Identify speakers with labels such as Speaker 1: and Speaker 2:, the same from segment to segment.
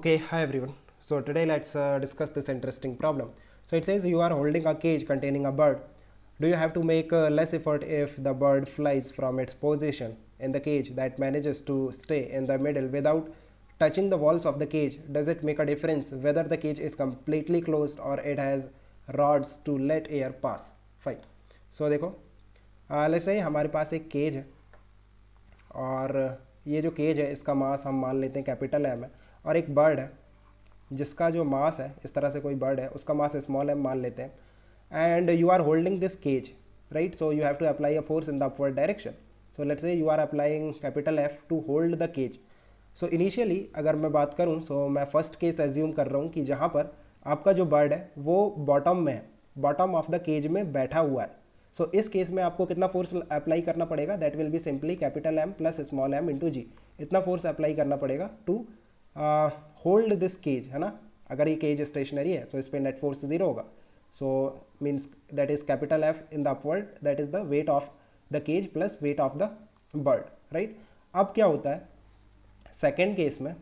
Speaker 1: Okay, hi everyone. So today let's discuss this interesting problem. So it says you are holding a cage containing a bird. Do you have to make less effort if the bird flies from its position in the cage that manages to stay in the middle without touching the walls of the cage? Does it make a difference whether the cage is completely closed or it has rods to let air pass? Fine. So देखो, let's say हमारे पास एक cage है और ये जो cage है इसका मास हम मान लेते हैं कैपिटल एम है, और एक बर्ड है जिसका जो मास है, इस तरह से कोई बर्ड है उसका मास स्मॉल एम मान लेते हैं, and you are holding this cage, right? So you have to apply a force in the upward direction. So let's say you are applying capital F to hold the cage. So initially अगर मैं बात करूँ, सो मैं first case assume कर रहा हूँ कि जहाँ पर आपका जो बर्ड है वो बॉटम में है, बॉटम ऑफ द केज में बैठा हुआ है. सो इस केस में आपको कितना फोर्स अप्लाई करना पड़ेगा? That will be simply capital M plus small m into g. इतना फोर्स अप्लाई करना पड़ेगा टू होल्ड दिस केज, है ना? अगर ये केज स्टेशनरी है तो इस पर नेट फोर्स जीरो होगा. So means that is capital F in the upward, that is the weight of the cage plus weight of the bird, right? अब क्या होता है सेकेंड केस में,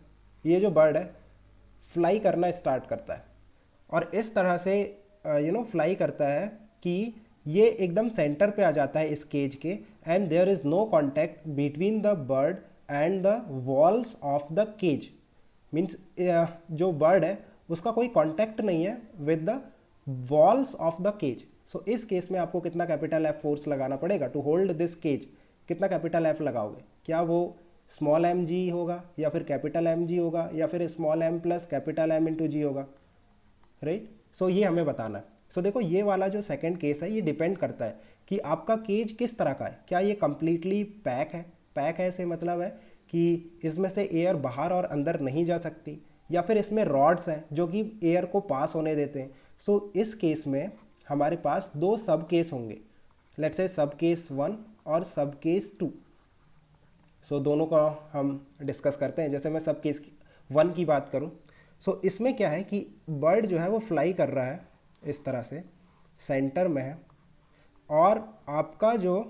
Speaker 1: ये जो बर्ड है फ्लाई करना स्टार्ट करता है और इस तरह से फ्लाई करता है कि ये एकदम सेंटर पे आ जाता है इस केज के, and there is no contact between the bird and the walls of the cage. Means जो बर्ड है उसका कोई कॉन्टैक्ट नहीं है with the walls of the cage. So इस केस में आपको कितना कैपिटल एफ फोर्स लगाना पड़ेगा टू होल्ड दिस केज? कितना कैपिटल एफ लगाओगे? क्या वो स्मॉल एम जी होगा या फिर कैपिटल एम जी होगा या फिर small M plus capital M into G होगा, राइट? सो ये हमें बताना है. सो देखो, ये वाला जो सेकंड केस है ये डिपेंड करता है कि आपका केज किस तरह का है. क्या ये कम्प्लीटली पैक है? पैक है से मतलब है कि इसमें से एयर बाहर और अंदर नहीं जा सकती, या फिर इसमें रॉड्स हैं जो कि एयर को पास होने देते हैं. सो इस केस में हमारे पास दो सब केस होंगे, लेट्स से सब केस 1 और सब केस 2. सो दोनों का हम डिस्कस करते हैं. जैसे मैं सब केस 1 की बात करूं, सो इसमें क्या है कि बर्ड जो है वो फ्लाई कर रहा है इस तरह से, सेंटर में है, और आपका जो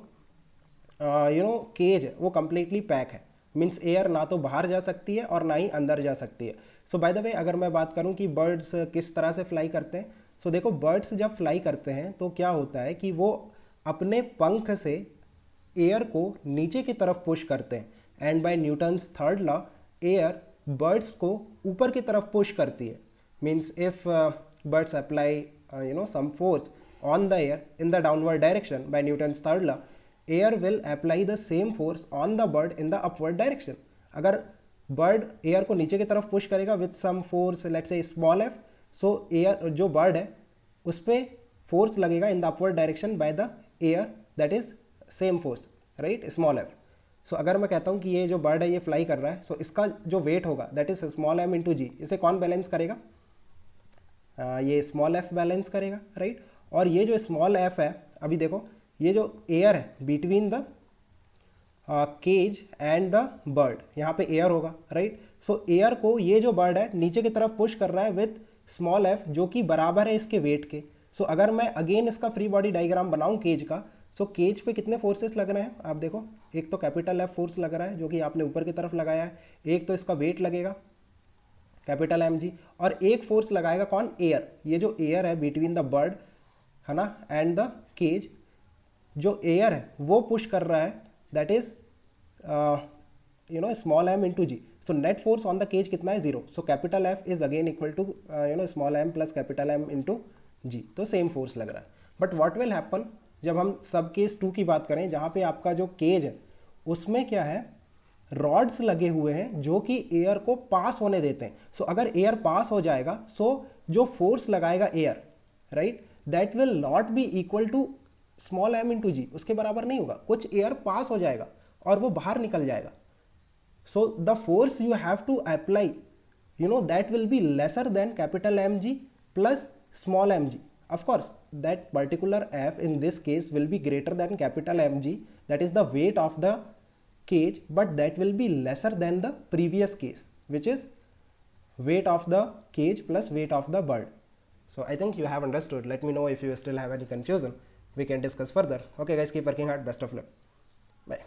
Speaker 1: केज है वो कम्प्लीटली पैक है. मीन्स एयर ना तो बाहर जा सकती है और ना ही अंदर जा सकती है. सो बाय द वे अगर मैं बात करूं कि बर्ड्स किस तरह से फ्लाई करते हैं, सो देखो, बर्ड्स जब फ्लाई करते हैं तो क्या होता है कि वो अपने पंख से एयर को नीचे की तरफ पुश करते हैं, and by Newton's third law air birds को ऊपर की तरफ पुश करती है. Means if birds apply some force on the air in the downward direction by Newton's third law, air will apply the same force on the bird in the upward direction. अगर bird air को नीचे की तरफ push करेगा with some force, let's say small f, so air जो bird है उस पर फोर्स लगेगा in the upward direction by the air, that is same force, right, small f. So अगर मैं कहता हूँ कि ये जो बर्ड है ये फ्लाई कर रहा है, सो इसका जो वेट होगा that is small m into g. इसे कौन बैलेंस करेगा? ये स्मॉल एफ बैलेंस करेगा, राइट? और ये जो स्मॉल एफ है, अभी देखो ये जो एयर है between the cage and the bird, यहाँ पे एयर होगा, राइट? सो एयर को ये जो बर्ड है नीचे की तरफ पुश कर रहा है विथ स्मॉल एफ जो कि बराबर है इसके वेट के. सो अगर मैं अगेन इसका फ्री बॉडी डायग्राम बनाऊँ केज का, सो केज पे कितने फोर्सेस लग रहे हैं आप देखो. एक तो कैपिटल एफ फोर्स लग रहा है जो कि आपने ऊपर की तरफ लगाया है, एक तो इसका वेट लगेगा कैपिटल एम जी, और एक फोर्स लगाएगा कौन? एयर. ये जो एयर है बिटवीन द बर्ड, है ना, एंड द केज, जो एयर है वो पुश कर रहा है, that is small m into g. So net force on the cage कितना है? Zero. So capital F is again equal to small M plus capital M into g. तो same force लग रहा है. बट व्हाट विल हैपन जब हम सब case 2 की बात करें, जहाँ पे आपका जो केज है उसमें क्या है, रॉड्स लगे हुए हैं जो कि एयर को पास होने देते हैं. सो अगर एयर पास हो जाएगा, सो जो फोर्स लगाएगा air, right, that will not be equal to small m into g. उसके बराबर नहीं होगा. कुछ एयर पास हो जाएगा और वो बाहर निकल जाएगा. So the force you have to apply, that will be lesser than capital M g plus small m g. Of course, that particular F in this case will be greater than capital Mg, that is the weight of the cage, but that will be lesser than the previous case, which is weight of the cage plus weight of the bird. So I think you have understood. Let me know if you still have any confusion. We can discuss further. Okay guys, keep working hard. Best of luck. Bye.